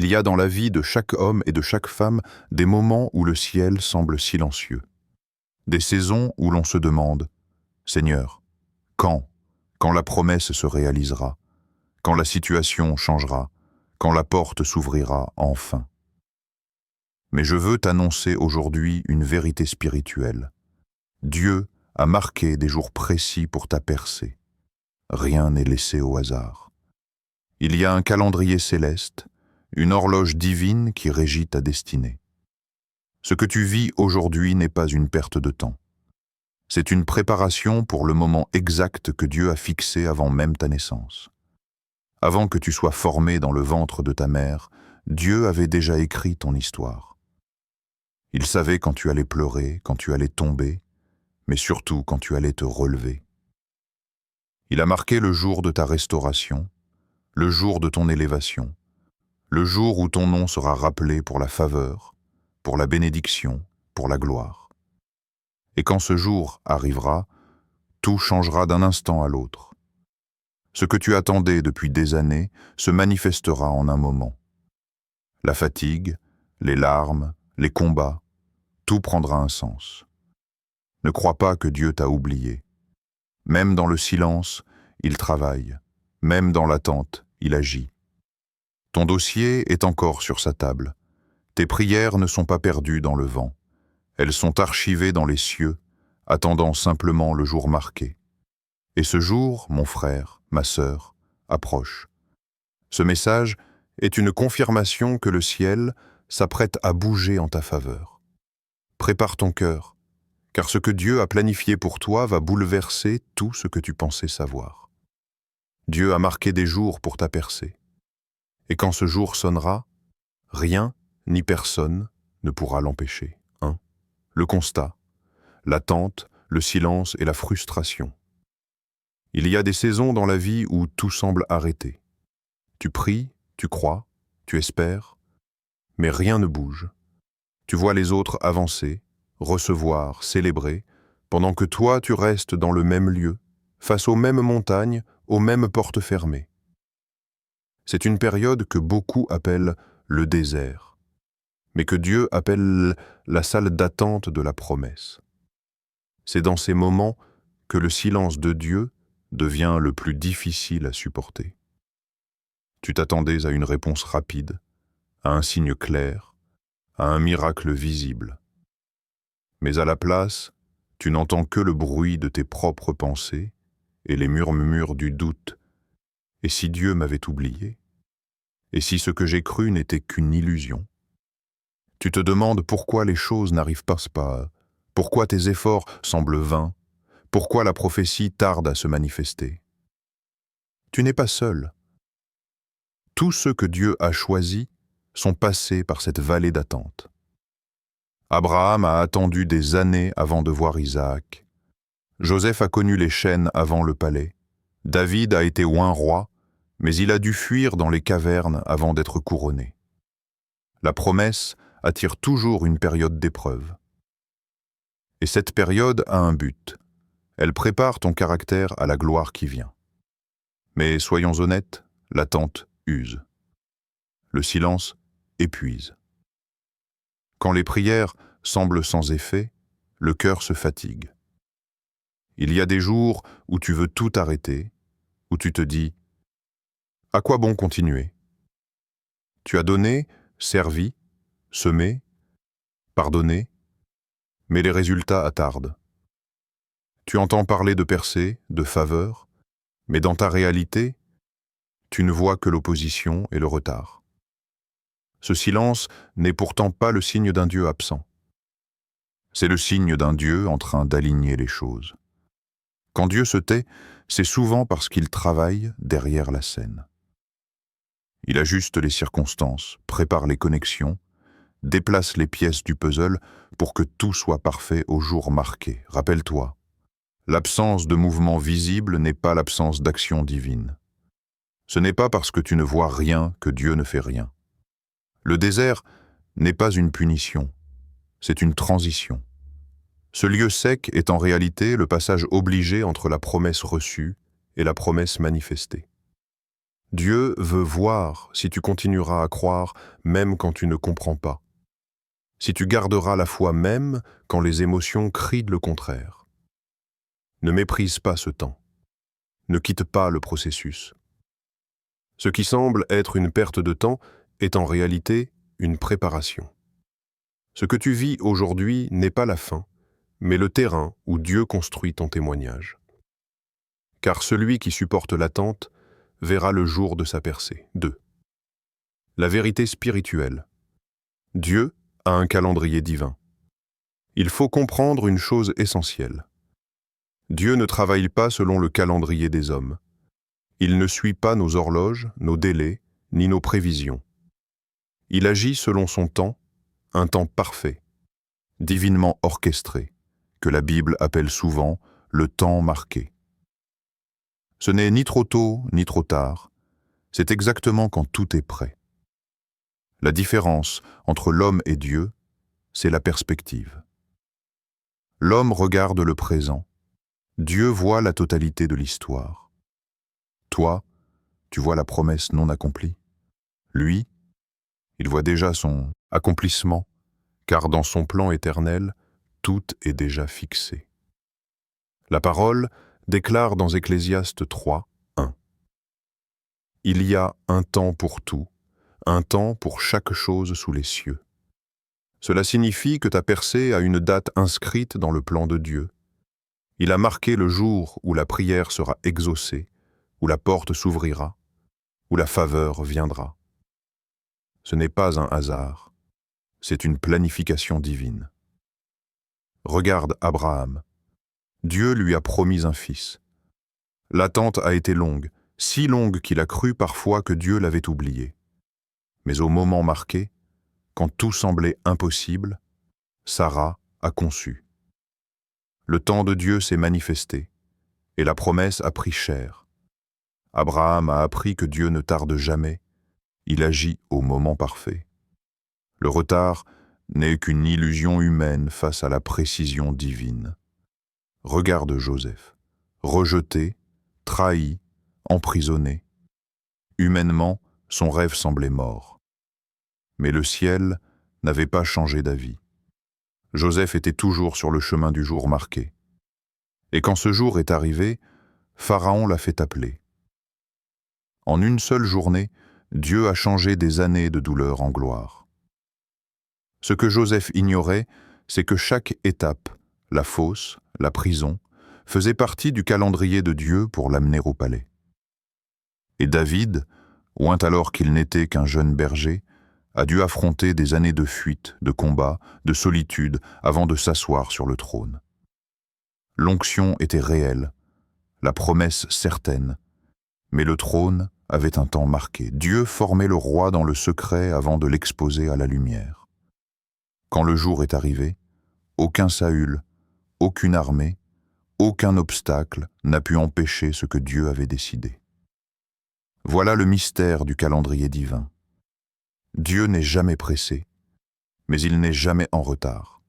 Il y a dans la vie de chaque homme et de chaque femme des moments où le ciel semble silencieux. Des saisons où l'on se demande « Seigneur, quand? Quand la promesse se réalisera? Quand la situation changera? Quand la porte s'ouvrira enfin ?» Mais je veux t'annoncer aujourd'hui une vérité spirituelle. Dieu a marqué des jours précis pour ta percée. Rien n'est laissé au hasard. Il y a un calendrier céleste, une horloge divine qui régit ta destinée. Ce que tu vis aujourd'hui n'est pas une perte de temps. C'est une préparation pour le moment exact que Dieu a fixé avant même ta naissance. Avant que tu sois formé dans le ventre de ta mère, Dieu avait déjà écrit ton histoire. Il savait quand tu allais pleurer, quand tu allais tomber, mais surtout quand tu allais te relever. Il a marqué le jour de ta restauration, le jour de ton élévation, le jour où ton nom sera rappelé pour la faveur, pour la bénédiction, pour la gloire. Et quand ce jour arrivera, tout changera d'un instant à l'autre. Ce que tu attendais depuis des années se manifestera en un moment. La fatigue, les larmes, les combats, tout prendra un sens. Ne crois pas que Dieu t'a oublié. Même dans le silence, il travaille. Même dans l'attente, il agit. Ton dossier est encore sur sa table. Tes prières ne sont pas perdues dans le vent. Elles sont archivées dans les cieux, attendant simplement le jour marqué. Et ce jour, mon frère, ma sœur, approche. Ce message est une confirmation que le ciel s'apprête à bouger en ta faveur. Prépare ton cœur, car ce que Dieu a planifié pour toi va bouleverser tout ce que tu pensais savoir. Dieu a marqué des jours pour ta percée. Et quand ce jour sonnera, rien ni personne ne pourra l'empêcher. Le constat, l'attente, le silence et la frustration. Il y a des saisons dans la vie où tout semble arrêté. Tu pries, tu crois, tu espères, mais rien ne bouge. Tu vois les autres avancer, recevoir, célébrer, pendant que toi tu restes dans le même lieu, face aux mêmes montagnes, aux mêmes portes fermées. C'est une période que beaucoup appellent le désert, mais que Dieu appelle la salle d'attente de la promesse. C'est dans ces moments que le silence de Dieu devient le plus difficile à supporter. Tu t'attendais à une réponse rapide, à un signe clair, à un miracle visible. Mais à la place, tu n'entends que le bruit de tes propres pensées et les murmures du doute. Et si Dieu m'avait oublié? Et si ce que j'ai cru n'était qu'une illusion? Tu te demandes pourquoi les choses n'arrivent pas, pourquoi tes efforts semblent vains, pourquoi la prophétie tarde à se manifester. Tu n'es pas seul. Tous ceux que Dieu a choisis sont passés par cette vallée d'attente. Abraham a attendu des années avant de voir Isaac. Joseph a connu les chaînes avant le palais. David a été oint roi, mais il a dû fuir dans les cavernes avant d'être couronné. La promesse attire toujours une période d'épreuve. Et cette période a un but. Elle prépare ton caractère à la gloire qui vient. Mais soyons honnêtes, l'attente use. Le silence épuise. Quand les prières semblent sans effet, le cœur se fatigue. Il y a des jours où tu veux tout arrêter, où tu te dis « À quoi bon continuer ?» Tu as donné, servi, semé, pardonné, mais les résultats attardent. Tu entends parler de percée, de faveur, mais dans ta réalité, tu ne vois que l'opposition et le retard. Ce silence n'est pourtant pas le signe d'un Dieu absent. C'est le signe d'un Dieu en train d'aligner les choses. Quand Dieu se tait, c'est souvent parce qu'il travaille derrière la scène. Il ajuste les circonstances, prépare les connexions, déplace les pièces du puzzle pour que tout soit parfait au jour marqué. Rappelle-toi, l'absence de mouvement visible n'est pas l'absence d'action divine. Ce n'est pas parce que tu ne vois rien que Dieu ne fait rien. Le désert n'est pas une punition, c'est une transition. Ce lieu sec est en réalité le passage obligé entre la promesse reçue et la promesse manifestée. Dieu veut voir si tu continueras à croire même quand tu ne comprends pas, si tu garderas la foi même quand les émotions crient le contraire. Ne méprise pas ce temps. Ne quitte pas le processus. Ce qui semble être une perte de temps est en réalité une préparation. Ce que tu vis aujourd'hui n'est pas la fin, mais le terrain où Dieu construit ton témoignage. Car celui qui supporte l'attente verra le jour de sa percée. 2. La vérité spirituelle. Dieu a un calendrier divin. Il faut comprendre une chose essentielle. Dieu ne travaille pas selon le calendrier des hommes. Il ne suit pas nos horloges, nos délais, ni nos prévisions. Il agit selon son temps, un temps parfait, divinement orchestré, que la Bible appelle souvent le temps marqué. Ce n'est ni trop tôt, ni trop tard, c'est exactement quand tout est prêt. La différence entre l'homme et Dieu, c'est la perspective. L'homme regarde le présent, Dieu voit la totalité de l'histoire. Toi, tu vois la promesse non accomplie. Lui, il voit déjà son accomplissement, car dans son plan éternel, tout est déjà fixé. La parole déclare dans Ecclésiaste 3, 1. Il y a un temps pour tout, un temps pour chaque chose sous les cieux. Cela signifie que ta percée a une date inscrite dans le plan de Dieu. Il a marqué le jour où la prière sera exaucée, où la porte s'ouvrira, où la faveur viendra. Ce n'est pas un hasard, c'est une planification divine. Regarde Abraham. Dieu lui a promis un fils. L'attente a été longue, si longue qu'il a cru parfois que Dieu l'avait oublié. Mais au moment marqué, quand tout semblait impossible, Sarah a conçu. Le temps de Dieu s'est manifesté, et la promesse a pris chair. Abraham a appris que Dieu ne tarde jamais, il agit au moment parfait. Le retard n'est qu'une illusion humaine face à la précision divine. Regarde Joseph, rejeté, trahi, emprisonné. Humainement, son rêve semblait mort. Mais le ciel n'avait pas changé d'avis. Joseph était toujours sur le chemin du jour marqué. Et quand ce jour est arrivé, Pharaon l'a fait appeler. En une seule journée, Dieu a changé des années de douleur en gloire. Ce que Joseph ignorait, c'est que chaque étape, la fosse, la prison, faisait partie du calendrier de Dieu pour l'amener au palais. Et David, oint alors qu'il n'était qu'un jeune berger, a dû affronter des années de fuite, de combat, de solitude, avant de s'asseoir sur le trône. L'onction était réelle, la promesse certaine, mais le trône avait un temps marqué. Dieu formait le roi dans le secret avant de l'exposer à la lumière. Quand le jour est arrivé, aucun Saül, aucune armée, aucun obstacle n'a pu empêcher ce que Dieu avait décidé. Voilà le mystère du calendrier divin. Dieu n'est jamais pressé, mais il n'est jamais en retard.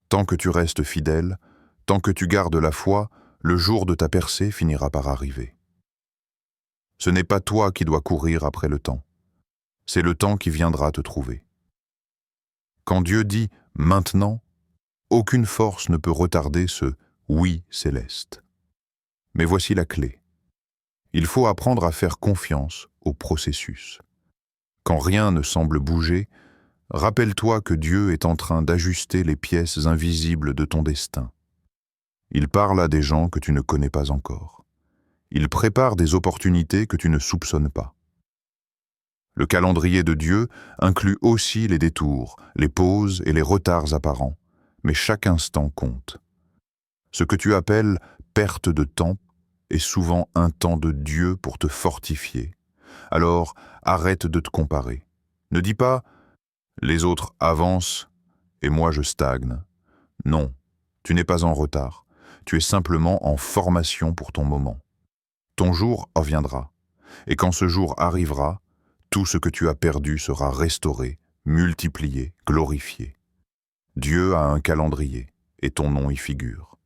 Tant que tu restes fidèle, tant que tu gardes la foi, le jour de ta percée finira par arriver. Ce n'est pas toi qui dois courir après le temps, c'est le temps qui viendra te trouver. Quand Dieu dit « maintenant », aucune force ne peut retarder ce « oui céleste ». Mais voici la clé. Il faut apprendre à faire confiance au processus. Quand rien ne semble bouger, rappelle-toi que Dieu est en train d'ajuster les pièces invisibles de ton destin. Il parle à des gens que tu ne connais pas encore. Il prépare des opportunités que tu ne soupçonnes pas. Le calendrier de Dieu inclut aussi les détours, les pauses et les retards apparents, mais chaque instant compte. Ce que tu appelles perte de temps est souvent un temps de Dieu pour te fortifier. Alors, arrête de te comparer. Ne dis pas « les autres avancent et moi je stagne ». Non, tu n'es pas en retard. Tu es simplement en formation pour ton moment. Ton jour reviendra. Et quand ce jour arrivera, tout ce que tu as perdu sera restauré, multiplié, glorifié. Dieu a un calendrier et ton nom y figure.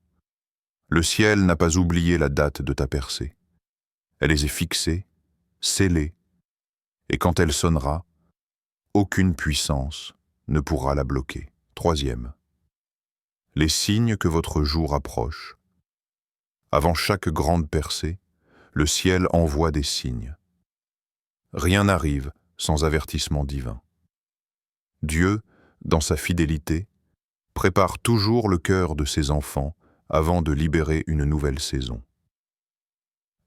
Le ciel n'a pas oublié la date de ta percée. Elle les est fixée scellée, et quand elle sonnera, aucune puissance ne pourra la bloquer. Troisième, les signes que votre jour approche. Avant chaque grande percée, le ciel envoie des signes. Rien n'arrive sans avertissement divin. Dieu, dans sa fidélité, prépare toujours le cœur de ses enfants avant de libérer une nouvelle saison.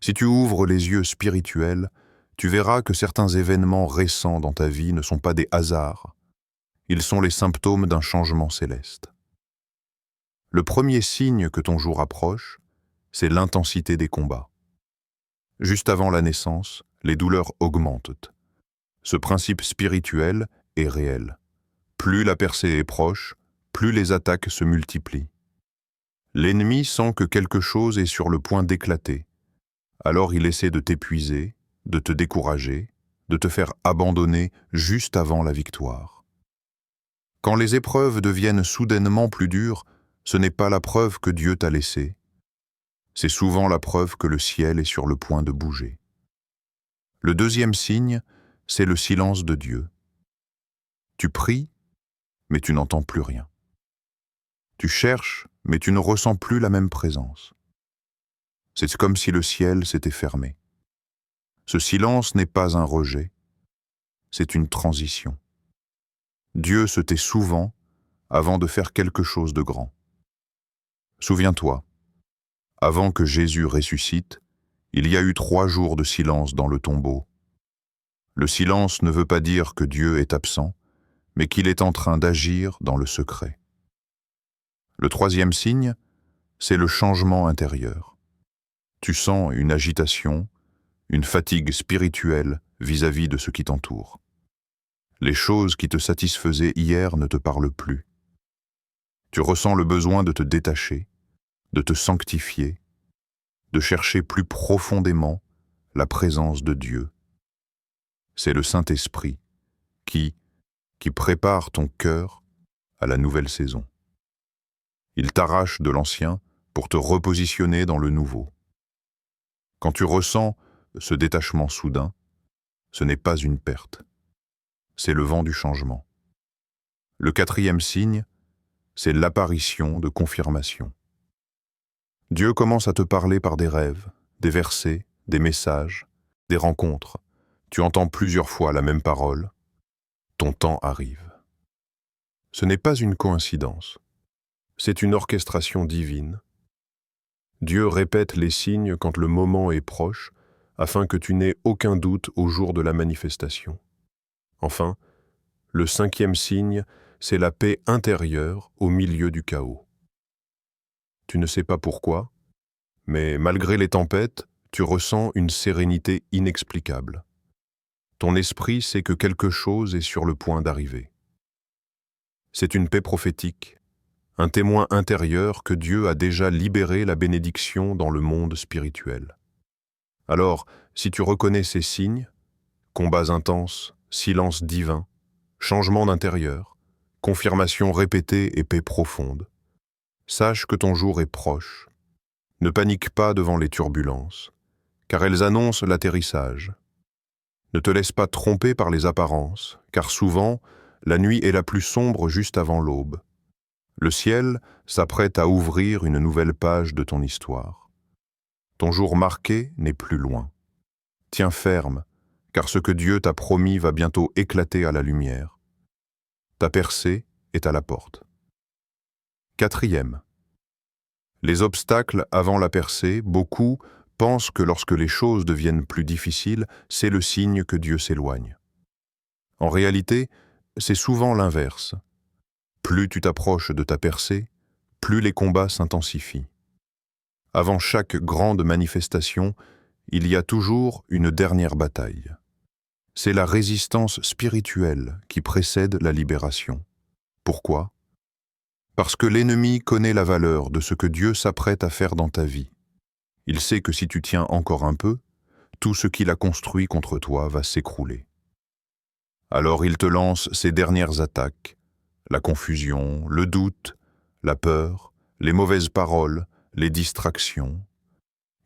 Si tu ouvres les yeux spirituels, tu verras que certains événements récents dans ta vie ne sont pas des hasards, ils sont les symptômes d'un changement céleste. Le premier signe que ton jour approche, c'est l'intensité des combats. Juste avant la naissance, les douleurs augmentent. Ce principe spirituel est réel. Plus la percée est proche, plus les attaques se multiplient. L'ennemi sent que quelque chose est sur le point d'éclater. Alors il essaie de t'épuiser, de te décourager, de te faire abandonner juste avant la victoire. Quand les épreuves deviennent soudainement plus dures, ce n'est pas la preuve que Dieu t'a laissée. C'est souvent la preuve que le ciel est sur le point de bouger. Le deuxième signe, c'est le silence de Dieu. Tu pries, mais tu n'entends plus rien. Tu cherches, mais tu ne ressens plus la même présence. C'est comme si le ciel s'était fermé. Ce silence n'est pas un rejet, c'est une transition. Dieu se tait souvent avant de faire quelque chose de grand. Souviens-toi, avant que Jésus ressuscite, il y a eu 3 jours de silence dans le tombeau. Le silence ne veut pas dire que Dieu est absent, mais qu'il est en train d'agir dans le secret. Le troisième signe, c'est le changement intérieur. Tu sens une agitation, une fatigue spirituelle vis-à-vis de ce qui t'entoure. Les choses qui te satisfaisaient hier ne te parlent plus. Tu ressens le besoin de te détacher, de te sanctifier, de chercher plus profondément la présence de Dieu. C'est le Saint-Esprit qui prépare ton cœur à la nouvelle saison. Il t'arrache de l'ancien pour te repositionner dans le nouveau. Quand tu ressens ce détachement soudain, ce n'est pas une perte, c'est le vent du changement. Le quatrième signe, c'est l'apparition de confirmation. Dieu commence à te parler par des rêves, des versets, des messages, des rencontres. Tu entends plusieurs fois la même parole. Ton temps arrive. Ce n'est pas une coïncidence. C'est une orchestration divine. Dieu répète les signes quand le moment est proche, afin que tu n'aies aucun doute au jour de la manifestation. Enfin, le cinquième signe, c'est la paix intérieure au milieu du chaos. Tu ne sais pas pourquoi, mais malgré les tempêtes, tu ressens une sérénité inexplicable. Ton esprit sait que quelque chose est sur le point d'arriver. C'est une paix prophétique, un témoin intérieur que Dieu a déjà libéré la bénédiction dans le monde spirituel. Alors, si tu reconnais ces signes, combats intenses, silence divin, changement d'intérieur, confirmation répétée et paix profonde, sache que ton jour est proche. Ne panique pas devant les turbulences, car elles annoncent l'atterrissage. Ne te laisse pas tromper par les apparences, car souvent, la nuit est la plus sombre juste avant l'aube. Le ciel s'apprête à ouvrir une nouvelle page de ton histoire. Ton jour marqué n'est plus loin. Tiens ferme, car ce que Dieu t'a promis va bientôt éclater à la lumière. Ta percée est à la porte. Quatrième. Les obstacles avant la percée, beaucoup pensent que lorsque les choses deviennent plus difficiles, c'est le signe que Dieu s'éloigne. En réalité, c'est souvent l'inverse. Plus tu t'approches de ta percée, plus les combats s'intensifient. Avant chaque grande manifestation, il y a toujours une dernière bataille. C'est la résistance spirituelle qui précède la libération. Pourquoi ? Parce que l'ennemi connaît la valeur de ce que Dieu s'apprête à faire dans ta vie. Il sait que si tu tiens encore un peu, tout ce qu'il a construit contre toi va s'écrouler. Alors il te lance ses dernières attaques, la confusion, le doute, la peur, les mauvaises paroles, les distractions.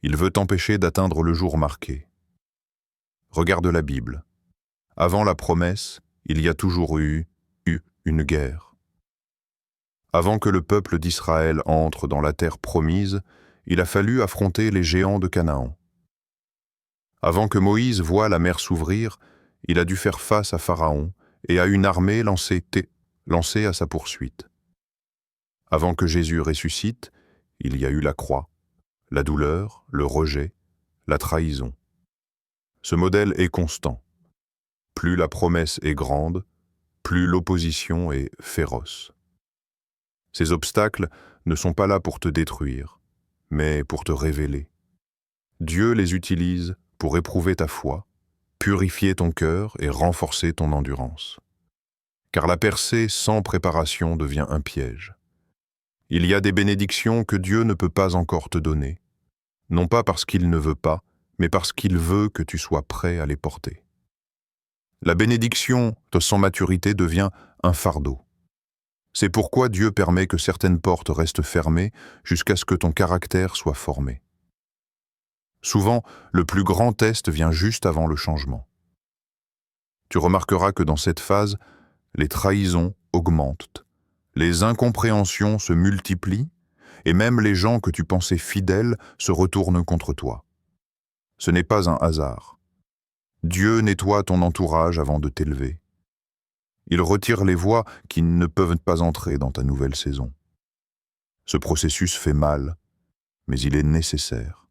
Il veut t'empêcher d'atteindre le jour marqué. Regarde la Bible. Avant la promesse, il y a toujours eu une guerre. Avant que le peuple d'Israël entre dans la terre promise, il a fallu affronter les géants de Canaan. Avant que Moïse voie la mer s'ouvrir, il a dû faire face à Pharaon et à une armée lancée à sa poursuite. Avant que Jésus ressuscite, il y a eu la croix, la douleur, le rejet, la trahison. Ce modèle est constant. Plus la promesse est grande, plus l'opposition est féroce. Ces obstacles ne sont pas là pour te détruire, mais pour te révéler. Dieu les utilise pour éprouver ta foi, purifier ton cœur et renforcer ton endurance. Car la percée sans préparation devient un piège. Il y a des bénédictions que Dieu ne peut pas encore te donner, non pas parce qu'il ne veut pas, mais parce qu'il veut que tu sois prêt à les porter. La bénédiction sans maturité devient un fardeau. C'est pourquoi Dieu permet que certaines portes restent fermées jusqu'à ce que ton caractère soit formé. Souvent, le plus grand test vient juste avant le changement. Tu remarqueras que dans cette phase, les trahisons augmentent, les incompréhensions se multiplient, et même les gens que tu pensais fidèles se retournent contre toi. Ce n'est pas un hasard. Dieu nettoie ton entourage avant de t'élever. Il retire les voix qui ne peuvent pas entrer dans ta nouvelle saison. Ce processus fait mal, mais il est nécessaire.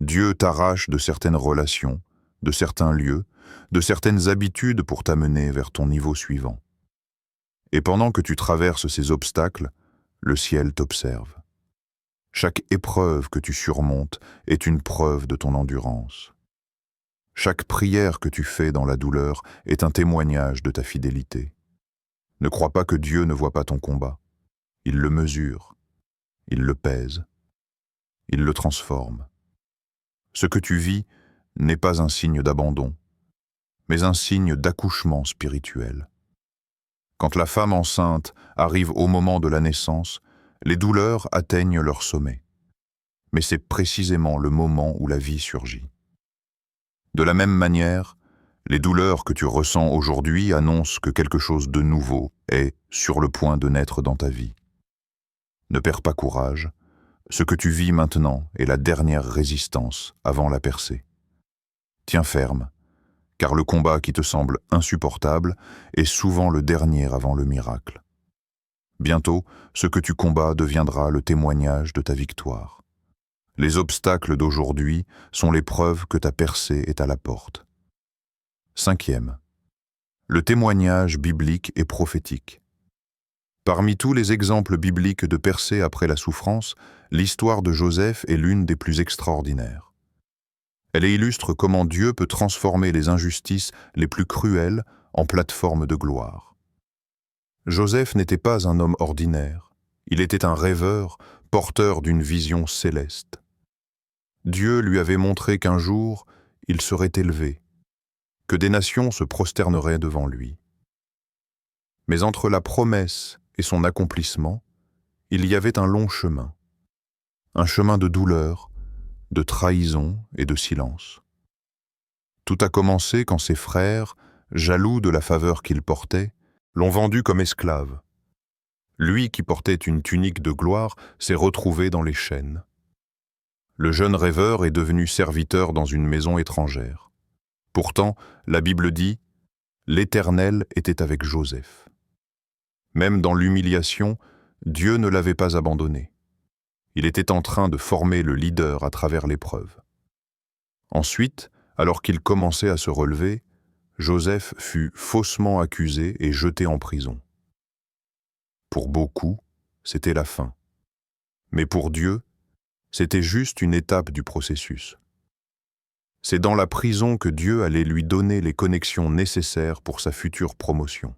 Dieu t'arrache de certaines relations, de certains lieux, de certaines habitudes pour t'amener vers ton niveau suivant. Et pendant que tu traverses ces obstacles, le ciel t'observe. Chaque épreuve que tu surmontes est une preuve de ton endurance. Chaque prière que tu fais dans la douleur est un témoignage de ta fidélité. Ne crois pas que Dieu ne voit pas ton combat. Il le mesure, il le pèse, il le transforme. Ce que tu vis n'est pas un signe d'abandon, mais un signe d'accouchement spirituel. Quand la femme enceinte arrive au moment de la naissance, les douleurs atteignent leur sommet. Mais c'est précisément le moment où la vie surgit. De la même manière, les douleurs que tu ressens aujourd'hui annoncent que quelque chose de nouveau est sur le point de naître dans ta vie. Ne perds pas courage, ce que tu vis maintenant est la dernière résistance avant la percée. Tiens ferme, car le combat qui te semble insupportable est souvent le dernier avant le miracle. Bientôt, ce que tu combats deviendra le témoignage de ta victoire. Les obstacles d'aujourd'hui sont les preuves que ta percée est à la porte. 5e. Le témoignage biblique et prophétique. Parmi tous les exemples bibliques de percée après la souffrance, l'histoire de Joseph est l'une des plus extraordinaires. Elle illustre comment Dieu peut transformer les injustices les plus cruelles en plateforme de gloire. Joseph n'était pas un homme ordinaire, il était un rêveur, porteur d'une vision céleste. Dieu lui avait montré qu'un jour, il serait élevé, que des nations se prosterneraient devant lui. Mais entre la promesse et son accomplissement, il y avait un long chemin. Un chemin de douleur, de trahison et de silence. Tout a commencé quand ses frères, jaloux de la faveur qu'il portait, l'ont vendu comme esclave. Lui qui portait une tunique de gloire s'est retrouvé dans les chaînes. Le jeune rêveur est devenu serviteur dans une maison étrangère. Pourtant, la Bible dit « L'Éternel était avec Joseph ». Même dans l'humiliation, Dieu ne l'avait pas abandonné. Il était en train de former le leader à travers l'épreuve. Ensuite, alors qu'il commençait à se relever, Joseph fut faussement accusé et jeté en prison. Pour beaucoup, c'était la fin. Mais pour Dieu, c'était juste une étape du processus. C'est dans la prison que Dieu allait lui donner les connexions nécessaires pour sa future promotion.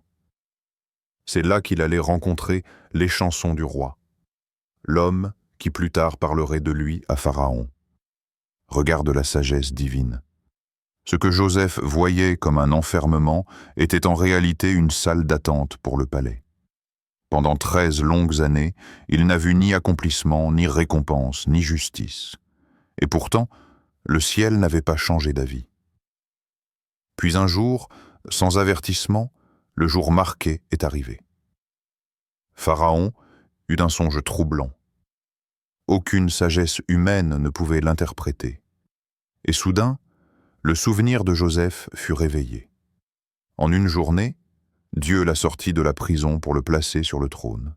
C'est là qu'il allait rencontrer les chansons du roi, l'homme qui plus tard parlerait de lui à Pharaon. Regarde la sagesse divine. Ce que Joseph voyait comme un enfermement était en réalité une salle d'attente pour le palais. Pendant 13 longues années, il n'a vu ni accomplissement, ni récompense, ni justice. Et pourtant, le ciel n'avait pas changé d'avis. Puis un jour, sans avertissement, le jour marqué est arrivé. Pharaon eut un songe troublant. Aucune sagesse humaine ne pouvait l'interpréter. Et soudain, le souvenir de Joseph fut réveillé. En une journée, Dieu l'a sorti de la prison pour le placer sur le trône.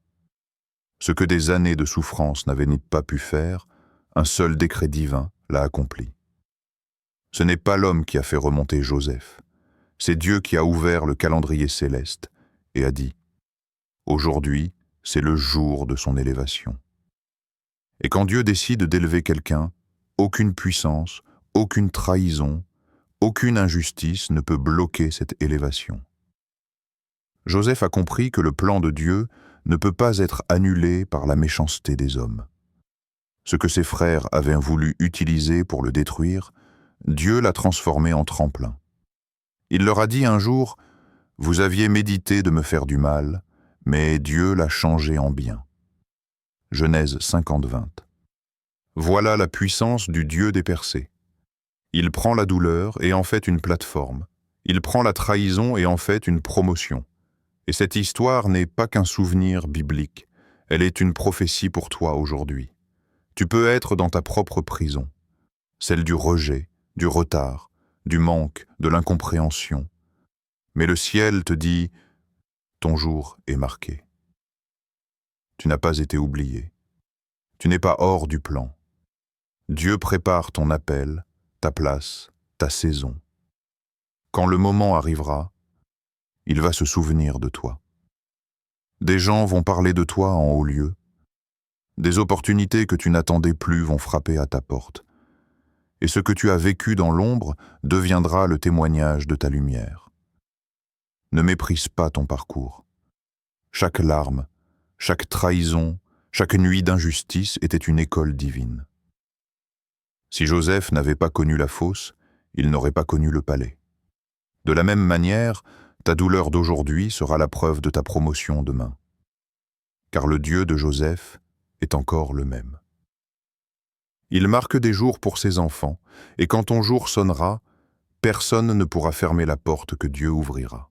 Ce que des années de souffrance n'avaient pas pu faire, un seul décret divin l'a accompli. Ce n'est pas l'homme qui a fait remonter Joseph, c'est Dieu qui a ouvert le calendrier céleste et a dit « Aujourd'hui, c'est le jour de son élévation ». Et quand Dieu décide d'élever quelqu'un, aucune puissance, aucune trahison, aucune injustice ne peut bloquer cette élévation. Joseph a compris que le plan de Dieu ne peut pas être annulé par la méchanceté des hommes. Ce que ses frères avaient voulu utiliser pour le détruire, Dieu l'a transformé en tremplin. Il leur a dit un jour « Vous aviez médité de me faire du mal, mais Dieu l'a changé en bien. » Genèse 50-20. Voilà la puissance du Dieu des percées. Il prend la douleur et en fait une plateforme. Il prend la trahison et en fait une promotion. Et cette histoire n'est pas qu'un souvenir biblique, elle est une prophétie pour toi aujourd'hui. Tu peux être dans ta propre prison, celle du rejet, du retard, du manque, de l'incompréhension. Mais le ciel te dit, ton jour est marqué. Tu n'as pas été oublié. Tu n'es pas hors du plan. Dieu prépare ton appel, ta place, ta saison. Quand le moment arrivera, il va se souvenir de toi. Des gens vont parler de toi en haut lieu. Des opportunités que tu n'attendais plus vont frapper à ta porte. Et ce que tu as vécu dans l'ombre deviendra le témoignage de ta lumière. Ne méprise pas ton parcours. Chaque larme, chaque trahison, chaque nuit d'injustice était une école divine. Si Joseph n'avait pas connu la fosse, il n'aurait pas connu le palais. De la même manière, ta douleur d'aujourd'hui sera la preuve de ta promotion demain. Car le Dieu de Joseph est encore le même. Il marque des jours pour ses enfants, et quand ton jour sonnera, personne ne pourra fermer la porte que Dieu ouvrira.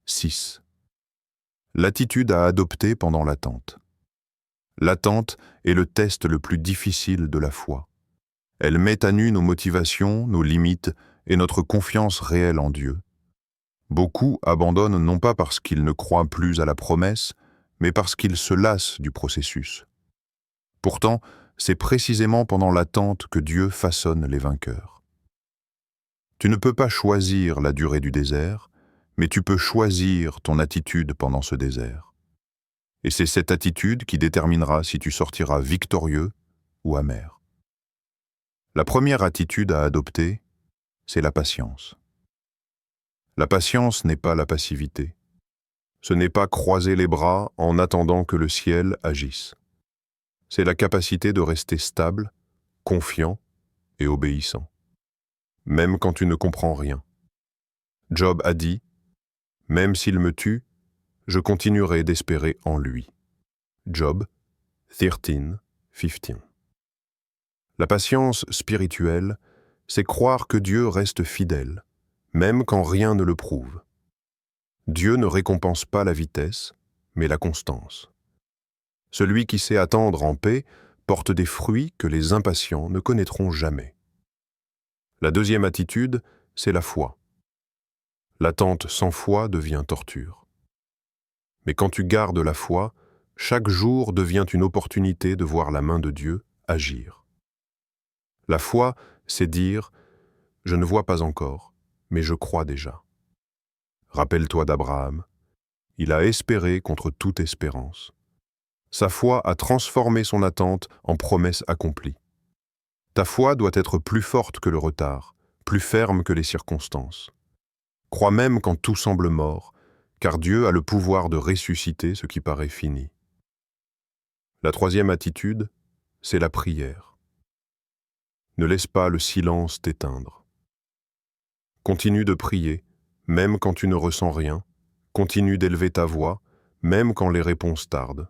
6. L'attitude à adopter pendant l'attente. L'attente est le test le plus difficile de la foi. Elle met à nu nos motivations, nos limites et notre confiance réelle en Dieu. Beaucoup abandonnent non pas parce qu'ils ne croient plus à la promesse, mais parce qu'ils se lassent du processus. Pourtant, c'est précisément pendant l'attente que Dieu façonne les vainqueurs. Tu ne peux pas choisir la durée du désert, mais tu peux choisir ton attitude pendant ce désert. Et c'est cette attitude qui déterminera si tu sortiras victorieux ou amer. La première attitude à adopter, c'est la patience. La patience n'est pas la passivité. Ce n'est pas croiser les bras en attendant que le ciel agisse. C'est la capacité de rester stable, confiant et obéissant. Même quand tu ne comprends rien. Job a dit « Même s'il me tue, je continuerai d'espérer en lui. » Job 13:15. La patience spirituelle, c'est croire que Dieu reste fidèle, même quand rien ne le prouve. Dieu ne récompense pas la vitesse, mais la constance. Celui qui sait attendre en paix porte des fruits que les impatients ne connaîtront jamais. La deuxième attitude, c'est la foi. L'attente sans foi devient torture. Mais quand tu gardes la foi, chaque jour devient une opportunité de voir la main de Dieu agir. La foi, c'est dire « Je ne vois pas encore, mais je crois déjà ». Rappelle-toi d'Abraham. Il a espéré contre toute espérance. Sa foi a transformé son attente en promesse accomplie. Ta foi doit être plus forte que le retard, plus ferme que les circonstances. Crois même quand tout semble mort, car Dieu a le pouvoir de ressusciter ce qui paraît fini. La troisième attitude, c'est la prière. Ne laisse pas le silence t'éteindre. Continue de prier, même quand tu ne ressens rien. Continue d'élever ta voix, même quand les réponses tardent.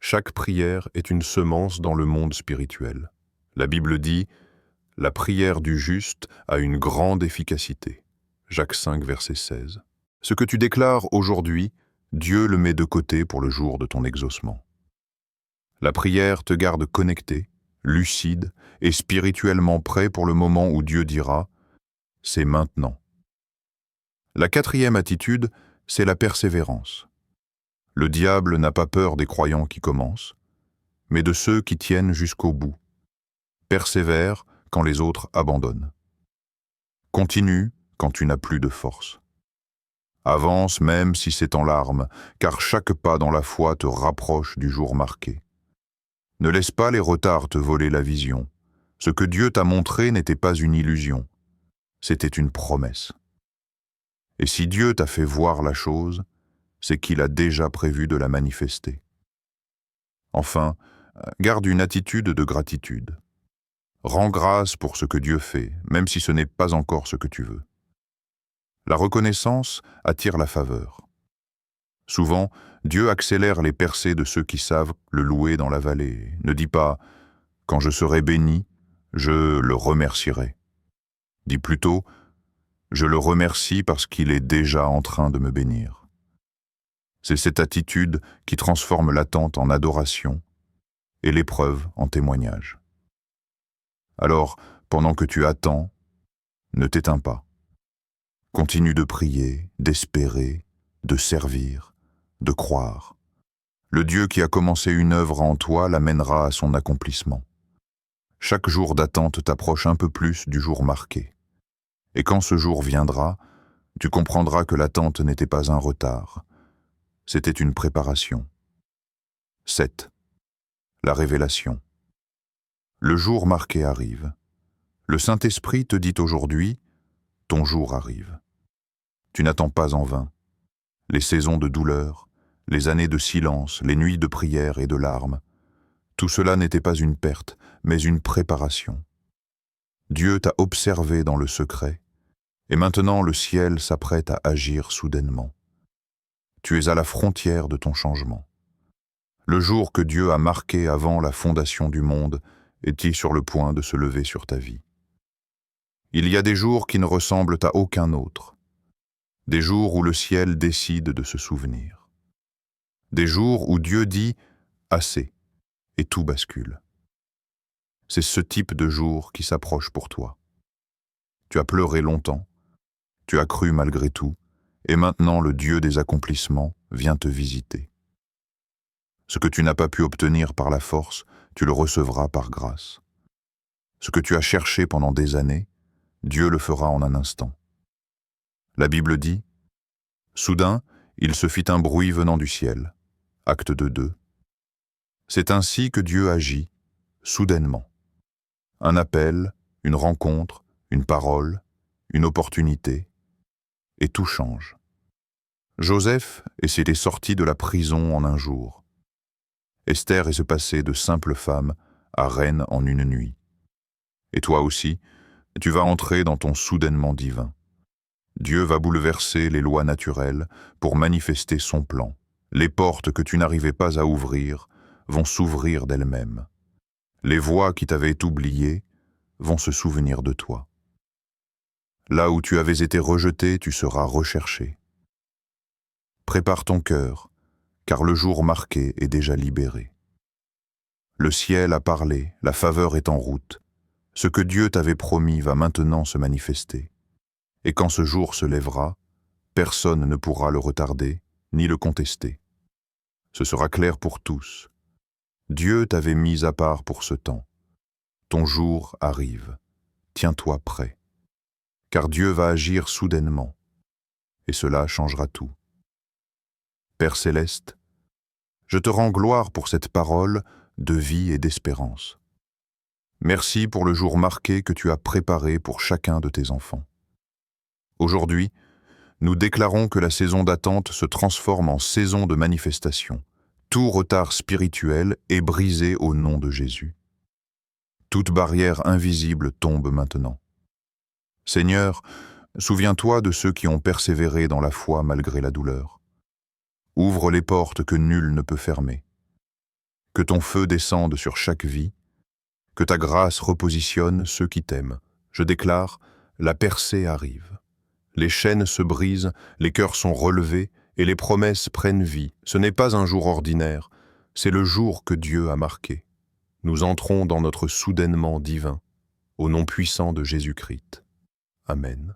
Chaque prière est une semence dans le monde spirituel. La Bible dit « La prière du juste a une grande efficacité. Jacques 5, verset 16. Ce que tu déclares aujourd'hui, Dieu le met de côté pour le jour de ton exaucement. La prière te garde connecté, lucide et spirituellement prêt pour le moment où Dieu dira « c'est maintenant ». La quatrième attitude, c'est la persévérance. Le diable n'a pas peur des croyants qui commencent, mais de ceux qui tiennent jusqu'au bout. Persévère quand les autres abandonnent. Continue quand tu n'as plus de force. Avance même si c'est en larmes, car chaque pas dans la foi te rapproche du jour marqué. Ne laisse pas les retards te voler la vision. Ce que Dieu t'a montré n'était pas une illusion, c'était une promesse. Et si Dieu t'a fait voir la chose, c'est qu'il a déjà prévu de la manifester. Enfin, garde une attitude de gratitude. Rends grâce pour ce que Dieu fait, même si ce n'est pas encore ce que tu veux. La reconnaissance attire la faveur. Souvent, Dieu accélère les percées de ceux qui savent le louer dans la vallée. Ne dis pas « quand je serai béni, je le remercierai ». Dis plutôt « je le remercie parce qu'il est déjà en train de me bénir ». C'est cette attitude qui transforme l'attente en adoration et l'épreuve en témoignage. Alors, pendant que tu attends, ne t'éteins pas. Continue de prier, d'espérer, de servir, de croire. Le Dieu qui a commencé une œuvre en toi l'amènera à son accomplissement. Chaque jour d'attente t'approche un peu plus du jour marqué. Et quand ce jour viendra, tu comprendras que l'attente n'était pas un retard. C'était une préparation. 7. La révélation. Le jour marqué arrive. Le Saint-Esprit te dit aujourd'hui, ton jour arrive. Tu n'attends pas en vain. Les saisons de douleur, les années de silence, les nuits de prière et de larmes, tout cela n'était pas une perte, mais une préparation. Dieu t'a observé dans le secret, et maintenant le ciel s'apprête à agir soudainement. Tu es à la frontière de ton changement. Le jour que Dieu a marqué avant la fondation du monde est-il sur le point de se lever sur ta vie. Il y a des jours qui ne ressemblent à aucun autre, des jours où le ciel décide de se souvenir, des jours où Dieu dit « assez » et tout bascule. C'est ce type de jour qui s'approche pour toi. Tu as pleuré longtemps, tu as cru malgré tout, et maintenant le Dieu des accomplissements vient te visiter. Ce que tu n'as pas pu obtenir par la force, tu le recevras par grâce. Ce que tu as cherché pendant des années, Dieu le fera en un instant. La Bible dit « Soudain, il se fit un bruit venant du ciel. » Acte 2. C'est ainsi que Dieu agit, soudainement. Un appel, une rencontre, une parole, une opportunité, et tout change. Joseph s'était sorti de la prison en un jour. Esther est passée de simple femme à reine en une nuit. Et toi aussi, tu vas entrer dans ton soudainement divin. Dieu va bouleverser les lois naturelles pour manifester son plan. Les portes que tu n'arrivais pas à ouvrir vont s'ouvrir d'elles-mêmes. Les voix qui t'avaient oublié vont se souvenir de toi. Là où tu avais été rejeté, tu seras recherché. Prépare ton cœur, car le jour marqué est déjà libéré. Le ciel a parlé, la faveur est en route. Ce que Dieu t'avait promis va maintenant se manifester. Et quand ce jour se lèvera, personne ne pourra le retarder, ni le contester. Ce sera clair pour tous. Dieu t'avait mis à part pour ce temps. Ton jour arrive. Tiens-toi prêt. Car Dieu va agir soudainement, et cela changera tout. Père céleste, je te rends gloire pour cette parole de vie et d'espérance. Merci pour le jour marqué que tu as préparé pour chacun de tes enfants. Aujourd'hui, nous déclarons que la saison d'attente se transforme en saison de manifestation. Tout retard spirituel est brisé au nom de Jésus. Toute barrière invisible tombe maintenant. Seigneur, souviens-toi de ceux qui ont persévéré dans la foi malgré la douleur. Ouvre les portes que nul ne peut fermer. Que ton feu descende sur chaque vie, Que ta grâce repositionne ceux qui t'aiment. Je déclare, la percée arrive. Les chaînes se brisent, les cœurs sont relevés, et les promesses prennent vie. Ce n'est pas un jour ordinaire, c'est le jour que Dieu a marqué. Nous entrons dans notre soudainement divin, au nom puissant de Jésus-Christ. Amen.